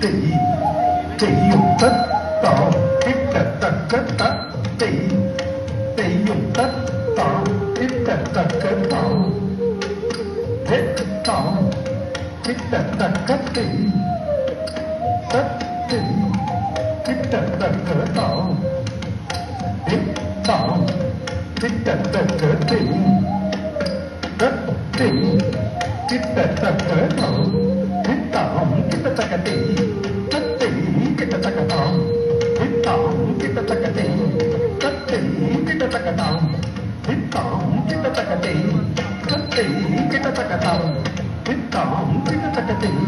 தெய் செய்யும் தத்தாம் கிட்டத்தக்க தத்தை செய்யும் தத்தாம் கிட்டத்தக்க தாம் தாம் கிட்டத்தக்க தெய் தத்தை கிட்டத்தக்க தாம் தாம் கிட்டத்தக்க தெய் தத்தை கிட்டத்தக்க தாம் தாம் கிட்டத்தக்க தெய் தத்தை கிட்டத்தக்க தாம் தாம் கிட்டத்தக்க தெய் தத்தை கிட்டத்தக்க தாம் தாம் கிட்டத்தக்க தெய் தத்தை கிட்டத்தக்க தாம் தாம் கிட்டத்தக்க தெய்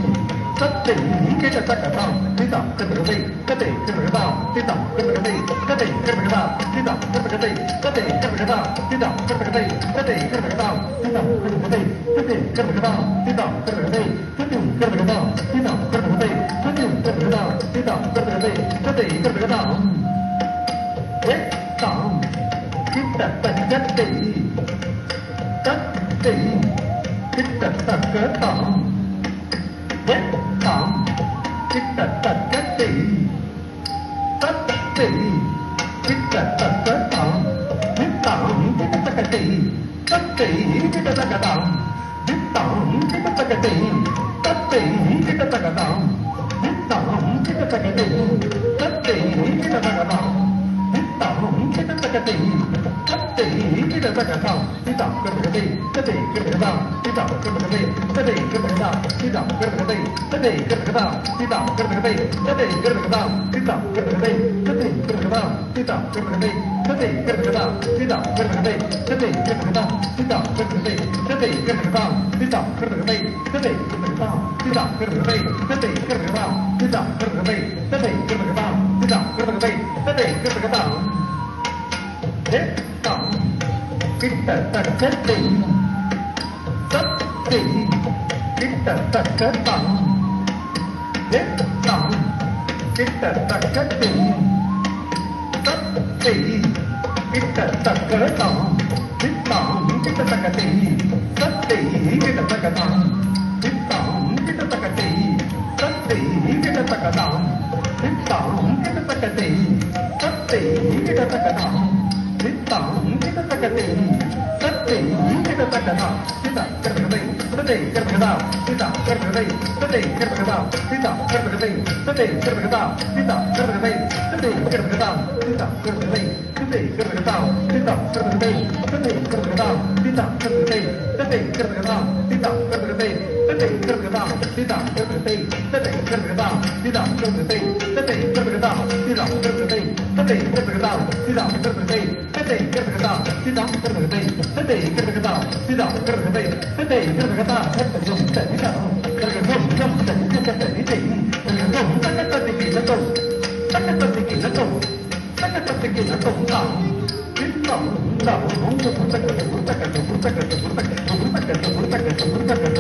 தத்தை கிட்டத்தக்க தாம் திதம் கிட்டதை கதை கிட்டதா திதம் கிட்டதை கதை கிட்டதா திதம் கிட்டதை கதை கிட்டதா திதம் கிட்டதை கதை கிட்டதா திதம் கிட்டதை கதை கிட்டதா திதம் கிட்டதை திதம் கிட்டதா திதம் கிட்டதை திதம் கிட்டதா திதம் கிட்டதை கதை கிட்டதா தாம் கிட்டத்தக்க தெய் தத்தை கிட்டத்தக்க தாம் தாம் கிட்டத்தக்க தெய் தத்தை கிட்டத்தக்க தாம் தாம் கிட்டத்தக்க தெய் தத்தை கிட்டத்தக்க தாம் தாம் கிட்டத்தக்க தெய் தத்தை கிட்டத்தக்க தாம் தாம் கிட்டத்தக்க தெய் தத்தை கிட்டத்தக்க தாம் தாம் கிட்டத்தக்க தெய் தத்தை கிட்டத்தக்க தாம் திதம் கிட்டதை கதை கிட்டதா திதம் கிட்டதை கதை கிட்டதா திதம் கிட்டதை கதை கிட்டதா திதம் கிட்டதை கதை கிட்டதா திதம் கிட்டதை கதை கிட்டதா திதம் கிட்டதை கதை கிட்டதா திதம் கிட்டதை கதை கிட்டதா திதம் கிட்டதை கதை கிட்டதா திதம் கிட்டதை கதை கிட்டதா திதம் கிட்டதை கதை கிட்டதா திதம் கிட்டதை கதை கிட்டதா திதம் கிட்டதை கதை கிட்டதா தாம் கிட்டத்தக்க தெய் தத்தை கிட்டத்தக்க தாம் தாம் கிட்டத்தக்க தெய் தத்தை கிட்டத்தக்க தாம் தாம் கிட்டத்தக்க தெய் தத்தை கிட்டத்தக்க தாம் தாம் கிட்டத்தக்க தெய் தத்தை கிட்டத்தக்க தாம் தாம் கிட்டத்தக்க தெய் தத்தை கிட்டத்தக்க தாம் தாம் கிட்டத்தக்க தெய் தத்தை கிட்டத்தக்க தாம் திதம் கிட்டதை தத்தை கிட்டதா திதம் கிட்டதை தத்தை கிட்டதா திதம் கிட்டதை தத்தை கிட்டதா திதம் கிட்டதை தத்தை கிட்டதா திதம் கிட்டதை தத்தை கிட்டதா திதம் கிட்டதை தத்தை கிட்டதா திதம் கிட்டதை தத்தை கிட்டதா திதம் கிட்டதை தத்தை கிட்டதா திதம் கிட்டதை தத்தை கிட்டதா திதம் கிட்டதை தத்தை கிட்டதா திதம் கிட்டதை தத்தை கிட்டதா திதம் கிட்டதை தத்தை கிட்டதா திதம் கிட்டதை தத்தை கிட்டதா திதம் கிட்டதை தத்தை கிட்டதா சத்தம் தனிதம் கரகம் கம் தனிதம் தனிதை கரகம் தக்கத்தக்கு லதோ தக்கத்தக்கு லதோ தக்கத்தக்கு லதோ தாம் தித்தம் தாம் புத்தகத்து புத்தகத்து புத்தகத்து புத்தகத்து புத்தகத்து புத்தகத்து